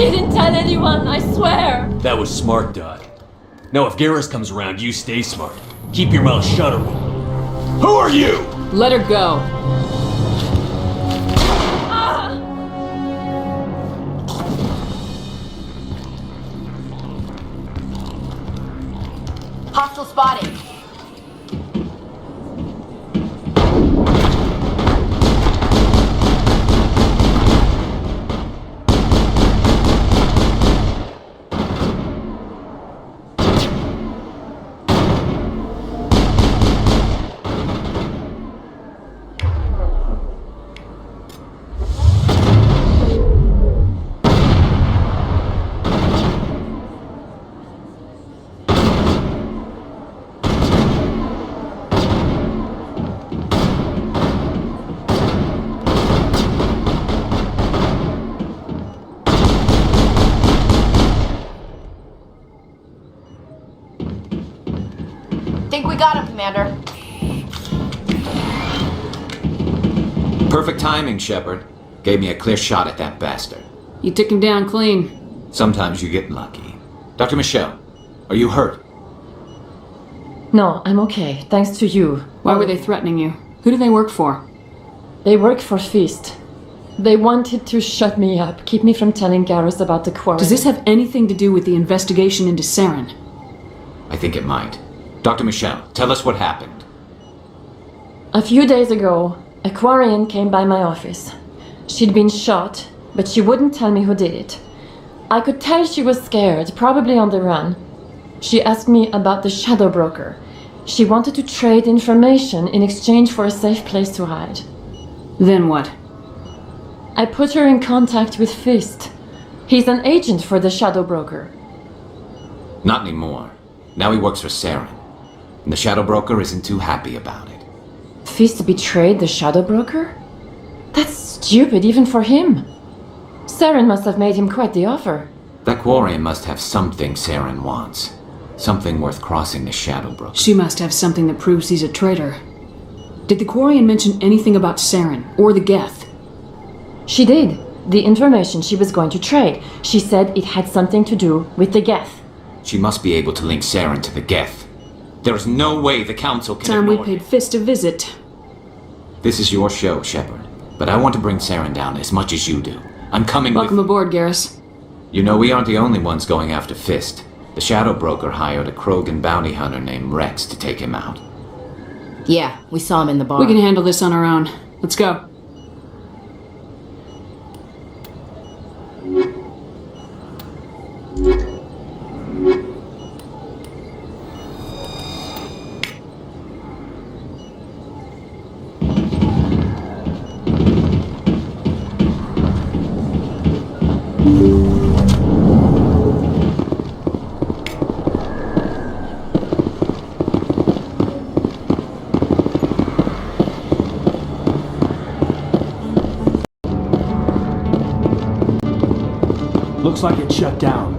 didn't tell anyone, I swear! That was smart, Dot. Now if Garrus comes around, you stay smart. Keep your mouth shut or Who are you? Let her go. Hostile spotted. Think we got him, Commander. Perfect timing, Shepard. Gave me a clear shot at that bastard. You took him down clean. Sometimes you get lucky. Dr. Michelle, are you hurt? No, I'm okay, thanks to you. Why were they threatening you? Who do they work for? They work for Feast. They wanted to shut me up, keep me from telling Garrus about the quarry. Does this have anything to do with the investigation into Saren? I think it might. Dr. Michelle, tell us what happened. A few days ago, a Quarian came by my office. She'd been shot, but she wouldn't tell me who did it. I could tell she was scared, probably on the run. She asked me about the Shadow Broker. She wanted to trade information in exchange for a safe place to hide. Then what? I put her in contact with Fist. He's an agent for the Shadow Broker. Not anymore. Now he works for Saren. And the Shadow Broker isn't too happy about it. Fist betrayed the Shadow Broker? That's stupid even for him. Saren must have made him quite the offer. That Quarian must have something Saren wants. Something worth crossing the Shadow Broker. She must have something that proves he's a traitor. Did the Quarian mention anything about Saren or the Geth? She did. The information she was going to trade. She said it had something to do with the Geth. She must be able to link Saren to the Geth. There is no way the Council can Time we ignore paid it. Fist a visit. This is your show, Shepard. But I want to bring Saren down as much as you do. I'm coming Welcome with... aboard, Garrus. You know, we aren't the only ones going after Fist. The Shadow Broker hired a Krogan bounty hunter named Rex to take him out. Yeah, we saw him in the bar. We can handle this on our own. Let's go. Looks like it's shut down.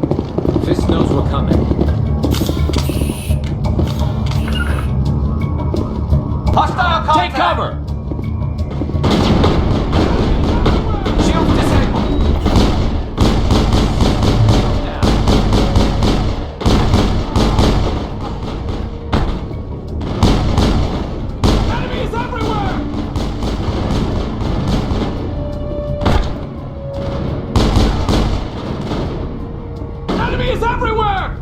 Fist knows we're coming. Hostile contact! Take cover! Shields disabled! Down. Enemies everywhere! Enemies everywhere!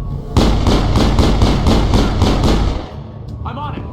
I'm on it.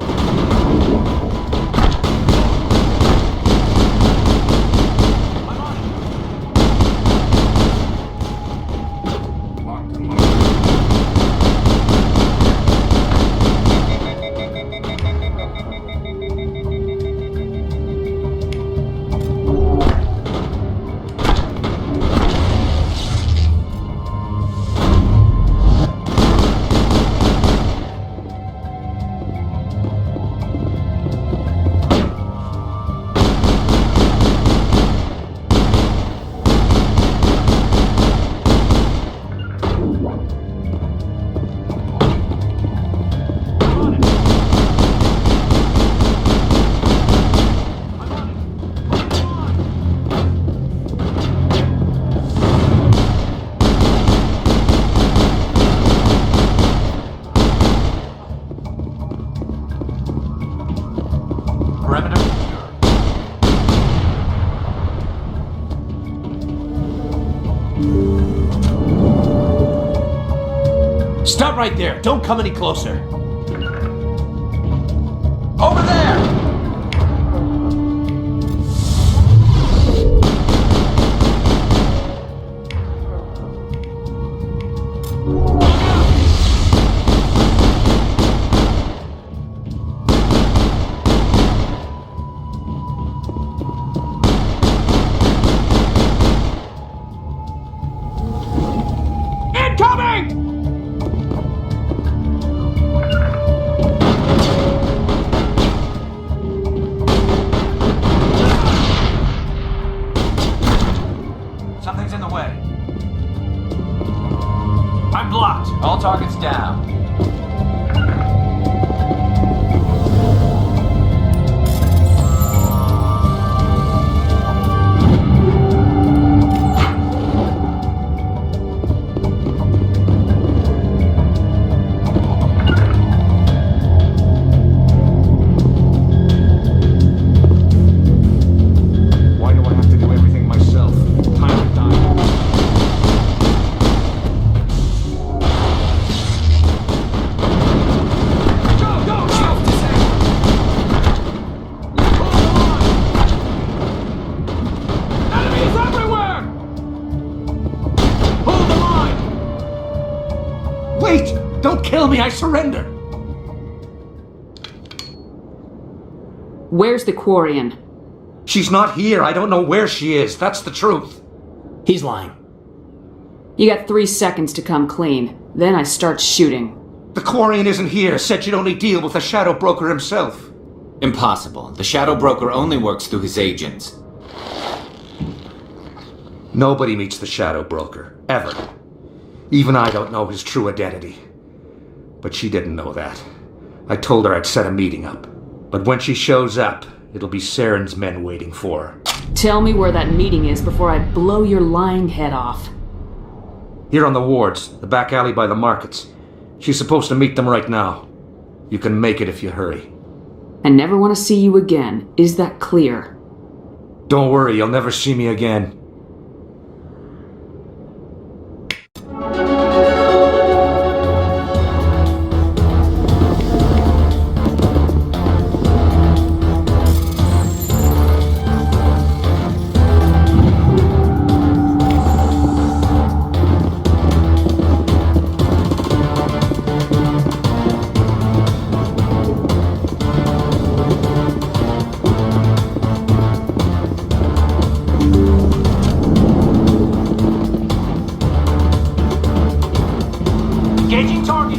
Stop right there. Don't come any closer. Over there! Something's in the way. I'm blocked. All targets down. Why do I have to do everything myself? Time to die. Wait! Don't kill me, I surrender! Where's the Quarian? She's not here. I don't know where she is. That's the truth. He's lying. You got 3 seconds to come clean. Then I start shooting. The Quarian isn't here. Said she'd only deal with the Shadow Broker himself. Impossible. The Shadow Broker only works through his agents. Nobody meets the Shadow Broker. Ever. Even I don't know his true identity. But she didn't know that. I told her I'd set a meeting up. But when she shows up, it'll be Saren's men waiting for her. Tell me where that meeting is before I blow your lying head off. Here on the wards, the back alley by the markets. She's supposed to meet them right now. You can make it if you hurry. I never want to see you again. Is that clear? Don't worry, you'll never see me again. Engaging target!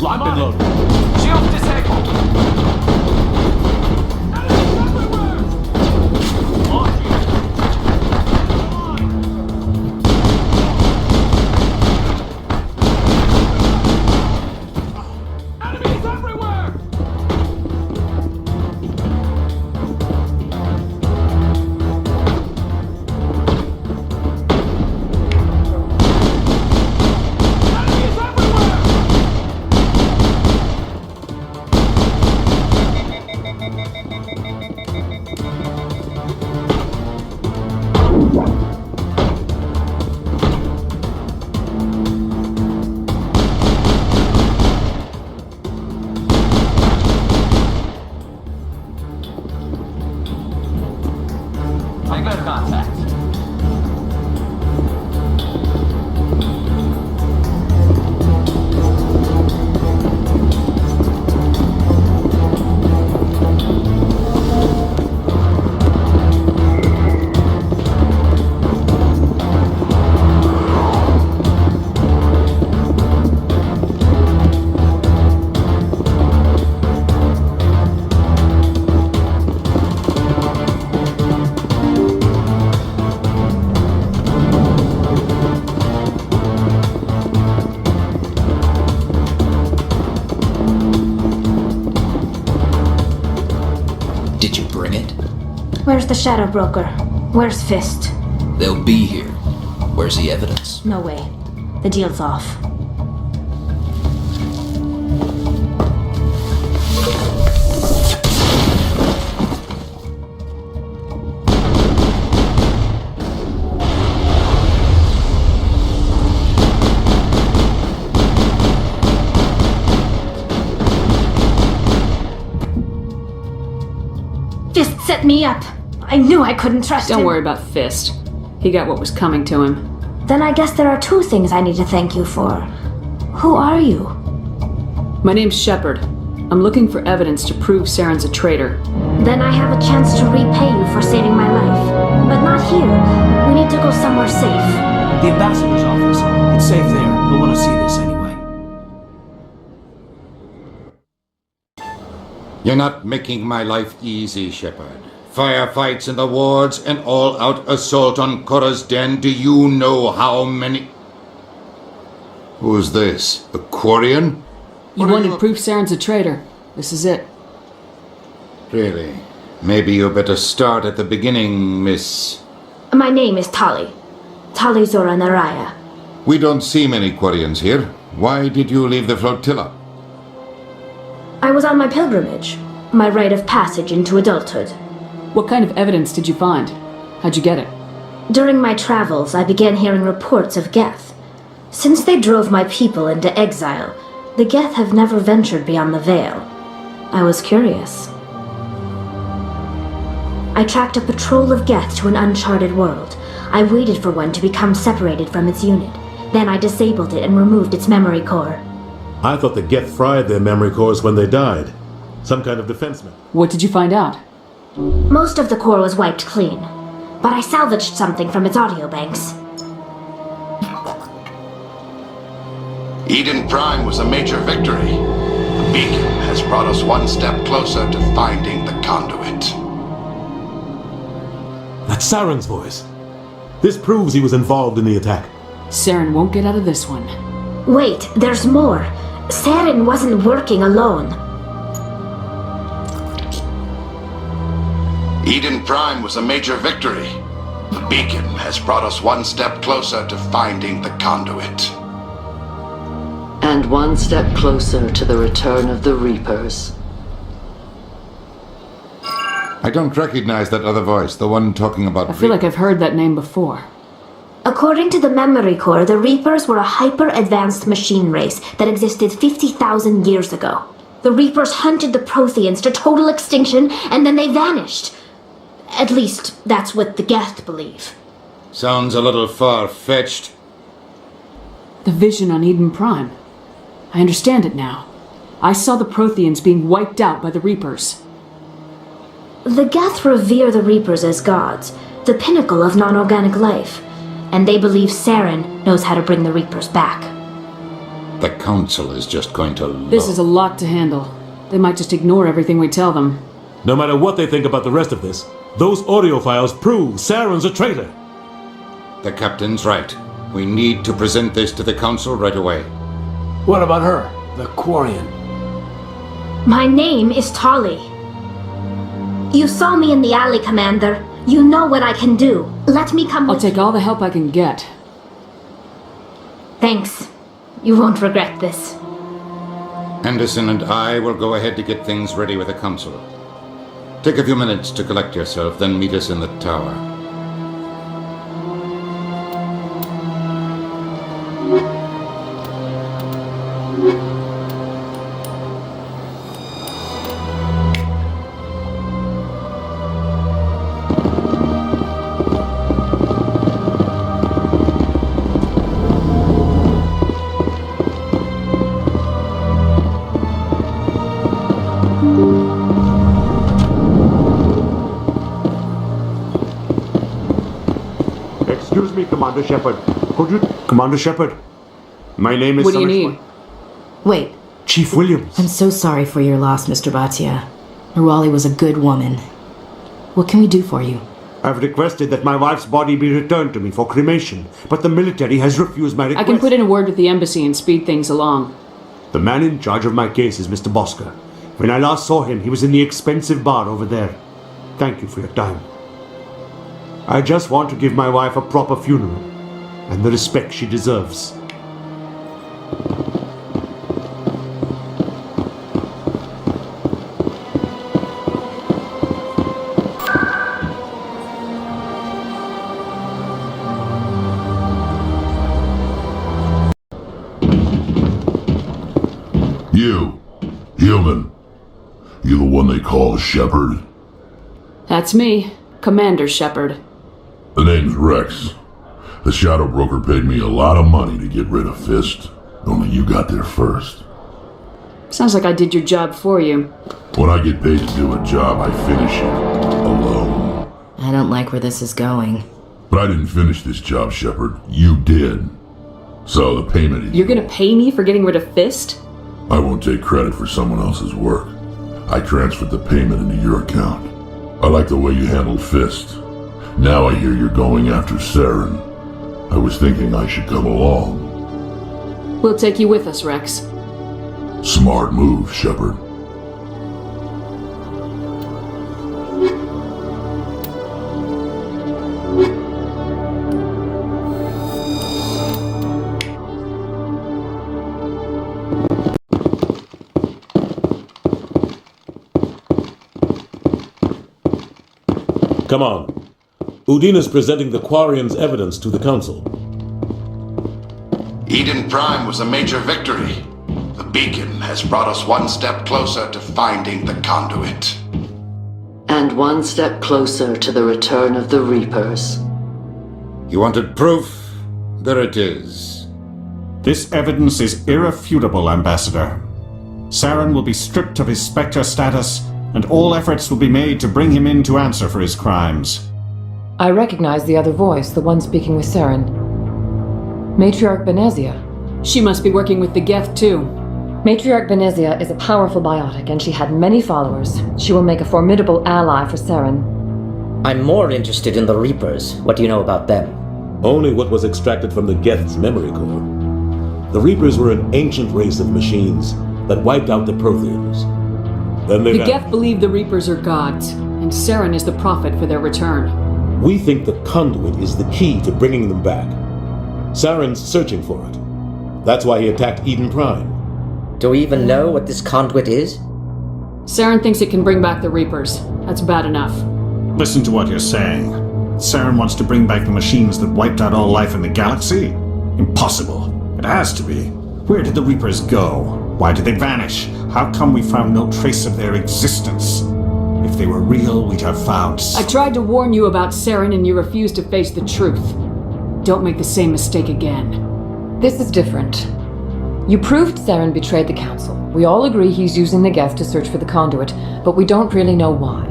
Locked and loaded. Shields disabled! Enemies everywhere! Enemies everywhere! I got contact. Did you bring it? Where's the Shadow Broker? Where's Fist? They'll be here. Where's the evidence? No way. The deal's off. me up. I knew I couldn't trust him. Don't worry about Fist. He got what was coming to him. Then I guess there are two things I need to thank you for. Who are you? My name's Shepard. I'm looking for evidence to prove Saren's a traitor. Then I have a chance to repay you for saving my life. But not here. We need to go somewhere safe. The ambassador's office. It's safe there. He'll want to see this anyway. You're not making my life easy, Shepard. Firefights in the wards, an all-out assault on Korra's den. Do you know how many... Who's this? A Quarian? You wanted proof Saren's a traitor. This is it. Really? Maybe you better start at the beginning, Miss... My name is Tali. Tali Zora Naraya. We don't see many Quarians here. Why did you leave the flotilla? I was on my pilgrimage. My rite of passage into adulthood. What kind of evidence did you find? How'd you get it? During my travels, I began hearing reports of Geth. Since they drove my people into exile, the Geth have never ventured beyond the Veil. I was curious. I tracked a patrol of Geth to an uncharted world. I waited for one to become separated from its unit. Then I disabled it and removed its memory core. I thought the Geth fried their memory cores when they died. Some kind of defenseman. What did you find out? Most of the core was wiped clean, but I salvaged something from its audio banks. Eden Prime was a major victory. The beacon has brought us one step closer to finding the conduit. That's Saren's voice. This proves he was involved in the attack. Saren won't get out of this one. Wait, there's more. Saren wasn't working alone. Eden Prime was a major victory. The beacon has brought us one step closer to finding the conduit. And one step closer to the return of the Reapers. I don't recognize that other voice, the one talking about... I feel like I've heard that name before. According to the memory core, the Reapers were a hyper-advanced machine race that existed 50,000 years ago. The Reapers hunted the Protheans to total extinction, and then they vanished. At least, that's what the Geth believe. Sounds a little far-fetched. The vision on Eden Prime. I understand it now. I saw the Protheans being wiped out by the Reapers. The Geth revere the Reapers as gods, the pinnacle of non-organic life, and they believe Saren knows how to bring the Reapers back. The Council is just going to... This is a lot to handle. They might just ignore everything we tell them. No matter what they think about the rest of this, those audio files prove Saren's a traitor. The Captain's right. We need to present this to the Council right away. What about her, the Quarian? My name is Tali. You saw me in the alley, Commander. You know what I can do. Let me come with I'll take all the help I can get. Thanks. You won't regret this. Anderson and I will go ahead to get things ready with the Council. Take a few minutes to collect yourself, then meet us in the tower. Excuse me, Commander Shepard. Could you... Commander Shepard, my name is... What do you need? Wait. Chief Williams. I'm so sorry for your loss, Mr. Bhatia. Nirali was a good woman. What can we do for you? I've requested that my wife's body be returned to me for cremation, but the military has refused my request. I can put in a word with the embassy and speed things along. The man in charge of my case is Mr. Bosker. When I last saw him, he was in the expensive bar over there. Thank you for your time. I just want to give my wife a proper funeral, and the respect she deserves. You, human. You the one they call Shepard? That's me, Commander Shepard. The name's Rex. The Shadow Broker paid me a lot of money to get rid of Fist. Only you got there first. Sounds like I did your job for you. When I get paid to do a job, I finish it. Alone. I don't like where this is going. But I didn't finish this job, Shepard. You did. So the payment is... You're gonna pay me for getting rid of Fist? I won't take credit for someone else's work. I transferred the payment into your account. I like the way you handled Fist. Now I hear you're going after Saren. I was thinking I should come along. We'll take you with us, Rex. Smart move, Shepard. Come on. Udine is presenting the Quarian's evidence to the Council. Eden Prime was a major victory. The beacon has brought us one step closer to finding the conduit. And one step closer to the return of the Reapers. You wanted proof? There it is. This evidence is irrefutable, Ambassador. Saren will be stripped of his Spectre status, and all efforts will be made to bring him in to answer for his crimes. I recognize the other voice, the one speaking with Saren. Matriarch Benezia. She must be working with the Geth too. Matriarch Benezia is a powerful biotic, and she had many followers. She will make a formidable ally for Saren. I'm more interested in the Reapers. What do you know about them? Only what was extracted from the Geth's memory core. The Reapers were an ancient race of machines that wiped out the Protheans. Then they The Geth believe the Reapers are gods, and Saren is the prophet for their return. We think the conduit is the key to bringing them back. Saren's searching for it. That's why he attacked Eden Prime. Do we even know what this conduit is? Saren thinks it can bring back the Reapers. That's bad enough. Listen to what you're saying. Saren wants to bring back the machines that wiped out all life in the galaxy? Impossible. It has to be. Where did the Reapers go? Why did they vanish? How come we found no trace of their existence? If they were real, we'd have found... I tried to warn you about Saren and you refused to face the truth. Don't make the same mistake again. This is different. You proved Saren betrayed the Council. We all agree he's using the Geth to search for the conduit, but we don't really know why.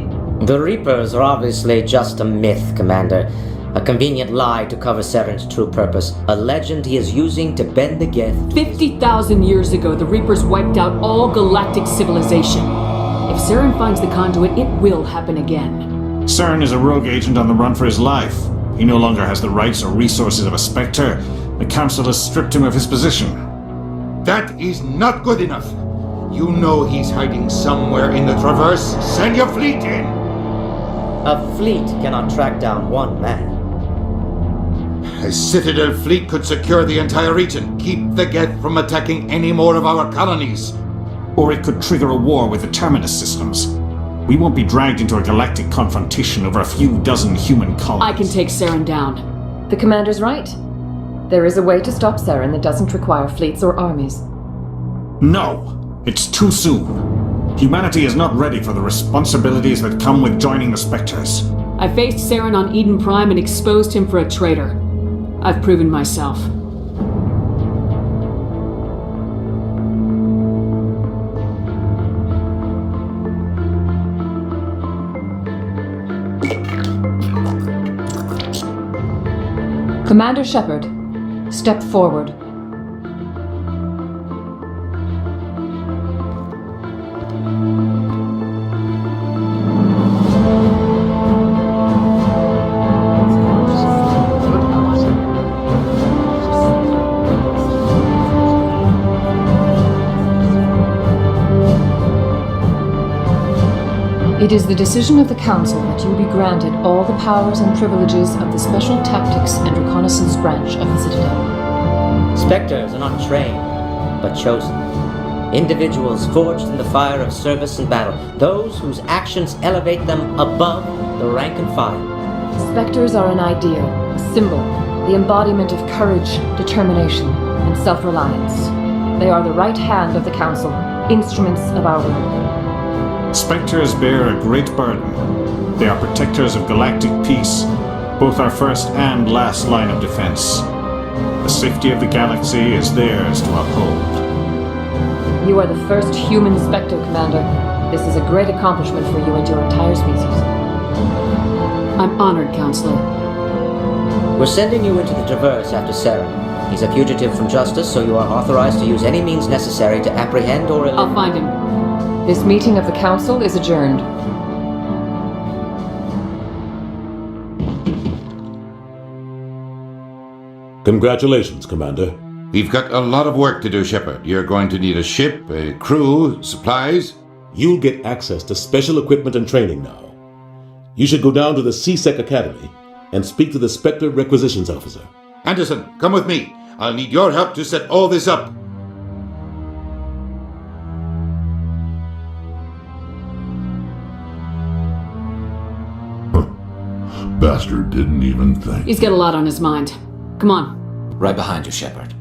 The Reapers are obviously just a myth, Commander. A convenient lie to cover Saren's true purpose. A legend he is using to bend the Geth. 50,000 years ago, the Reapers wiped out all galactic civilization. If Saren finds the conduit, it will happen again. Saren is a rogue agent on the run for his life. He no longer has the rights or resources of a Spectre. The Council has stripped him of his position. That is not good enough. You know he's hiding somewhere in the Traverse. Send your fleet in! A fleet cannot track down one man. A Citadel fleet could secure the entire region, keep the Geth from attacking any more of our colonies. Or it could trigger a war with the Terminus systems. We won't be dragged into a galactic confrontation over a few dozen human colonies. I can take Saren down. The Commander's right. There is a way to stop Saren that doesn't require fleets or armies. No! It's too soon. Humanity is not ready for the responsibilities that come with joining the Spectres. I faced Saren on Eden Prime and exposed him for a traitor. I've proven myself. Commander Shepard, step forward. It is the decision of the Council that you be granted all the powers and privileges of the Special Tactics and Reconnaissance Branch of the Citadel. Spectres are not trained, but chosen. Individuals forged in the fire of service and battle. Those whose actions elevate them above the rank and file. Spectres are an ideal, a symbol, the embodiment of courage, determination, and self-reliance. They are the right hand of the Council, instruments of our will. Spectres bear a great burden. They are protectors of galactic peace, both our first and last line of defense. The safety of the galaxy is theirs to uphold. You are the first human Spectre, Commander. This is a great accomplishment for you and your entire species. I'm honored, Counselor. We're sending you into the Traverse after Saren. He's a fugitive from justice, so you are authorized to use any means necessary to apprehend or I'll find him. This meeting of the Council is adjourned. Congratulations, Commander. We've got a lot of work to do, Shepard. You're going to need a ship, a crew, supplies. You'll get access to special equipment and training now. You should go down to the CSEC Academy and speak to the Spectre Requisitions Officer. Anderson, come with me. I'll need your help to set all this up. Bastard didn't even think. He's got a lot on his mind. Come on. Right behind you, Shepard.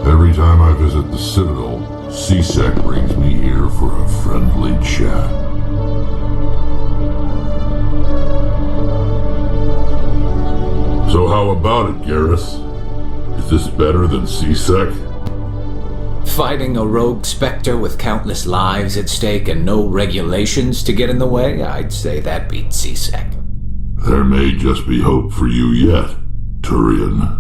Every time I visit the Citadel, CSEC brings me here for a friendly chat. So how about it, Garrus? Is this better than CSEC? Fighting a rogue Spectre with countless lives at stake and no regulations to get in the way? I'd say that beats CSEC. There may just be hope for you yet, Turian.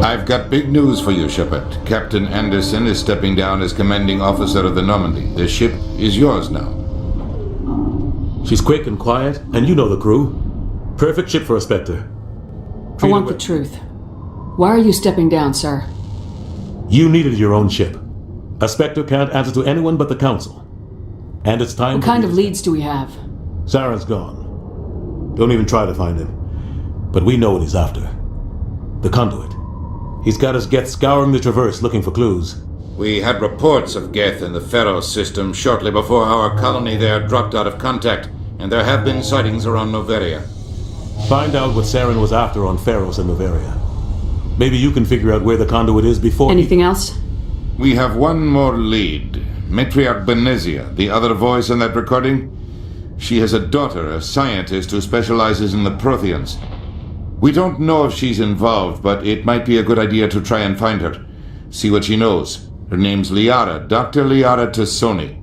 I've got big news for you, Shepard. Captain Anderson is stepping down as commanding officer of the Normandy. The ship is yours now. She's quick and quiet, and you know the crew. Perfect ship for a Spectre. I want the truth. Why are you stepping down, sir? You needed your own ship. A Spectre can't answer to anyone but the Council. And it's time. What kind of leads do we have? Saren's gone. Don't even try to find him. But we know what he's after. The conduit. He's got his Geth scouring the Traverse looking for clues. We had reports of Geth in the Pharos system shortly before our colony there dropped out of contact, and there have been sightings around Noveria. Find out what Saren was after on Pharos and Noveria. Maybe you can figure out where the conduit is before... Anything else? We have one more lead. Matriarch Benezia, the other voice in that recording. She has a daughter, a scientist who specializes in the Protheans. We don't know if she's involved, but it might be a good idea to try and find her. See what she knows. Her name's Liara, Dr. Liara T'Soni.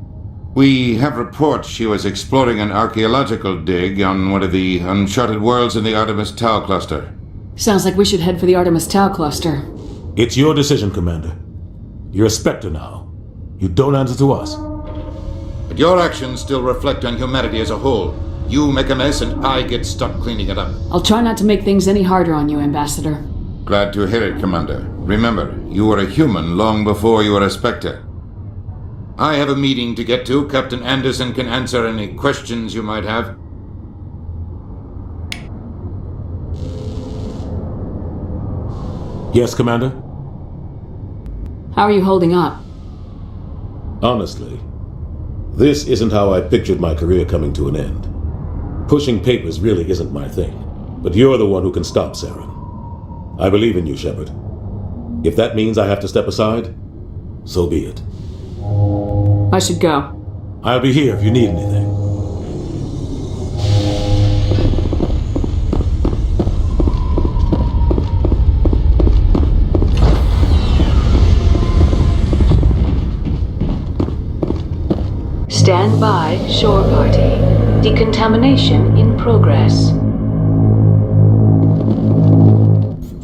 We have reports she was exploring an archaeological dig on one of the uncharted worlds in the Artemis Tau cluster. Sounds like we should head for the Artemis Tau cluster. It's your decision, Commander. You're a Spectre now. You don't answer to us. But your actions still reflect on humanity as a whole. You make a mess and I get stuck cleaning it up. I'll try not to make things any harder on you, Ambassador. Glad to hear it, Commander. Remember, you were a human long before you were a Spectre. I have a meeting to get to. Captain Anderson can answer any questions you might have. Yes, Commander? How are you holding up? Honestly, This isn't how I pictured my career coming to an end. Pushing papers really isn't my thing, but you're the one who can stop Saren. I believe in you, Shepard. If that means I have to step aside, so be it. I should go. I'll be here if you need anything. Stand by, shore party. Decontamination in progress.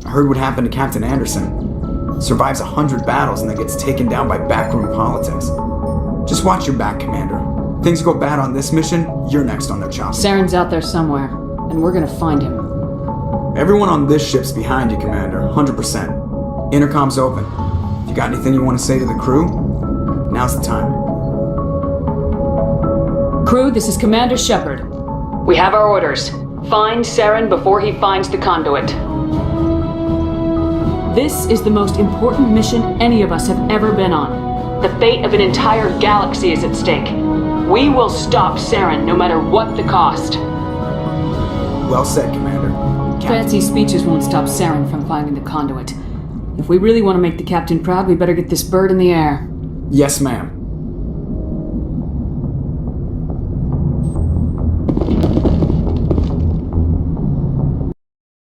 I heard what happened to Captain Anderson. Survives 100 battles and then gets taken down by backroom politics. Just watch your back, Commander. Things go bad on this mission, you're next on their chopping. Saren's out there somewhere, and we're gonna find him. Everyone on this ship's behind you, Commander, 100%. Intercom's open. If you got anything you want to say to the crew, now's the time. Crew, this is Commander Shepard. We have our orders. Find Saren before he finds the conduit. This is the most important mission any of us have ever been on. The fate of an entire galaxy is at stake. We will stop Saren no matter what the cost. Well said, Commander. Fancy speeches won't stop Saren from finding the conduit. If we really want to make the captain proud, we better get this bird in the air. Yes, ma'am.